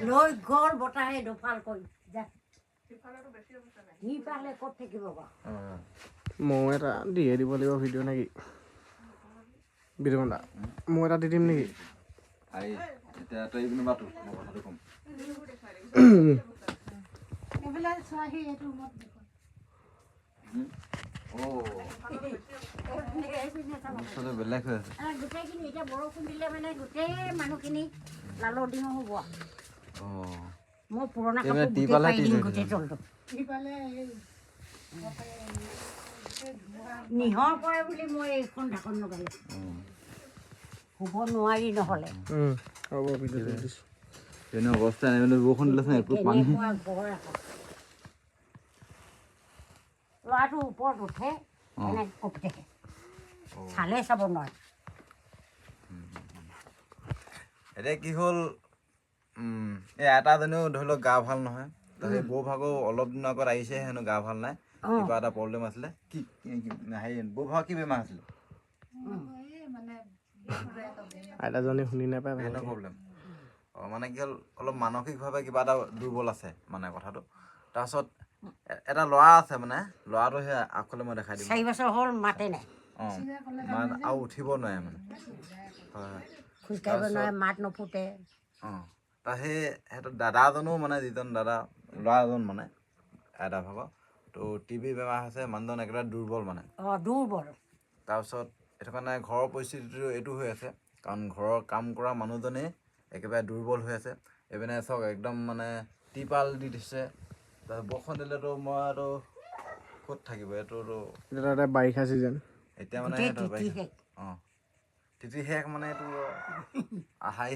লৈ গ'ল বতাহে দুফাল কৰি যা সিফালে ক'ত থাকিব বাৰু মৌ এটা দিয়ে দিব লাগিব ভিডিঅ' নেকি বিৰমদা মৌ এটা দি দিম নেকি এতিয়া তই ইপিনে বাটো মই কথাটো ক'ম এইবিলাক চোৱাহি এইটো ৰুমত বেলেগ হৈ আছে গোটেইখিনি এতিয়া বৰষুণ দিলে মানে গোটেই মানুহখিনি লালৰ দিনো হ'ব মই পুৰণা কাপোৰ গোটেই পাৰি দিম গোটেই তলটো নিহৰ পৰে বুলি মই এইখন ঢাকন লগালোঁ শুব নোৱাৰি নহ'লে হ'ব ভিডিঅ' দিছোঁ তেনে অৱস্থা নাই মানে বৰষুণ দিলে একো পানী কেনেকুৱা ঘৰ আকৌ ল'ৰাটো ওপৰত উঠে এনেকৈ কপি থাকে চালে চাব নোৱাৰে এতিয়া কি হ'ল এই আইতাজনীও ধৰি লওক গা ভাল নহয় সেই বৌ ভাগো অলপ দিনৰ আগত আহিছে হেনো গা ভাল নাই কিবা এটা প্ৰব্লেম আছিলে কি হেৰি বৌ ভাগৰ কি বেমাৰ আছিলে আইতাজনী শুনি নাপায় সেইটো প্ৰব্লেম মানে কি হ'ল অলপ মানসিকভাৱে কিবা এটা দুৰ্বল আছে মানে কথাটো তাৰপাছত এটা ল'ৰা আছে মানে ল'ৰাটো সেই আগফালে মই দেখাই দিম 4 বছৰ হ'ল মাতে নাই মানে আৰু উঠিব নোৱাৰে মানে হয় খোজকাঢ়িব নোৱাৰে মাত নুফুটে তাৰ সিহঁতৰ দাদাজনো মানে যিজন দাদা ল'ৰাজন মানে আইতা ভাগৰ তো টিবি বেমাৰ হৈছে মানুহজন একেবাৰে দুৰ্বল মানে দুৰ্বল তাৰপিছত সেইটো কাৰণে ঘৰৰ পৰিস্থিতিটো এইটো হৈ আছে কাৰণ ঘৰৰ কাম কৰা মানুহজনেই একেবাৰে দুৰ্বল হৈ আছে এইপিনে চাওক একদম মানে টিপাল দি দিছে বৰষুণ দিলেতো মইতো ক'ত থাকিব এইটোতো এটা বাৰিষা চিজন এতিয়া মানে তিথি শেষ মানে এইটো আহাই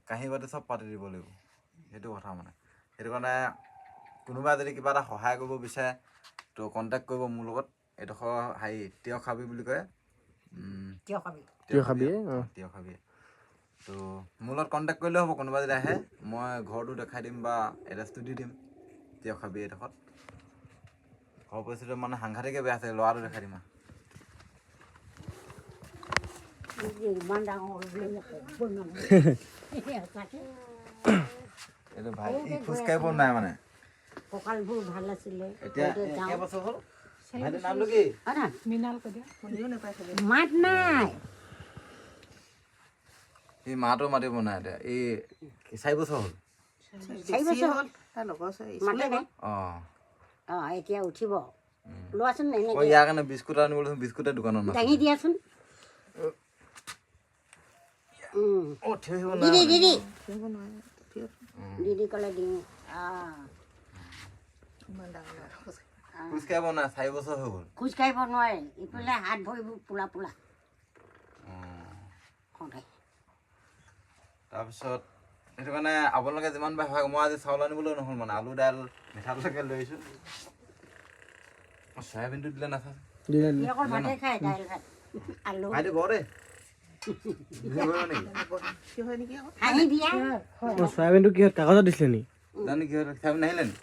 কাঁহী বাতি চব পাতি দিব লাগিব সেইটো কথা মানে সেইটো কাৰণে কোনোবাই যদি কিবা এটা সহায় কৰিব বিচাৰে তো কণ্টেক্ট কৰিব মোৰ লগত এইডোখৰ হেৰি তিয়হ খাবি বুলি কয় তিয়হ খাবি তো মোৰ লগত কণ্টেক্ট কৰিলে হ'ব কোনোবা যদি আহে মই ঘৰটো দেখাই দিম বা এড্ৰেছটো দি দিম তিয়হ খাবি এইডোখৰত ঘৰ পৰিস্থিতি মানে সাংঘাতিকে বেয়া আছে ল'ৰাটো দেখাই দিম ইমান ডাঙৰ হ'ল বুলি এইটো ভাই খোজ কাঢ়িব নাই মানে কঁকালবোৰ ভাল আছিলে এতিয়া কেইবছৰ হ'ল ভাইটিৰ নামটো কি মাত নাই সি মাতো মাতিব নাই এতিয়া এই 4 বছৰ হ'ল 4 বছৰ হ'ল মাতে নাই এতিয়া উঠিব লোৱাচোন মই এনেকৈ ইয়াৰ কাৰণে বিস্কুট আনিবলৈ বিস্কুটে দোকানত নাছিল দাঙি দিয়াচোন থিয় আহিব দিদি ক'লে দিওঁ খোজ কাঢ়িব নাই 4 বছৰ হৈ গ'ল খোজ কাঢ়িব নোৱাৰে ইফালে হাত ভৰিবোৰ পোলা পোলা তাৰপিছত সেইটো কাৰণে আপোনালোকে যিমান পাৰে হয় মই আজি চাউল আনিবলৈও নহ'ল মানে আলু দাইল মিঠাতেলকে লৈ আহিছোঁ চয়াবিনটো দিলে নাথাকে অকল ভাতে খায় দাইল ভাত আলু ভাইটি বৰ দেই হাঁহি দিয়া চয়াবিনটো কিহত কাগজত দিছিলে নি জানো কি হয় চয়াবিন নাহিলে নি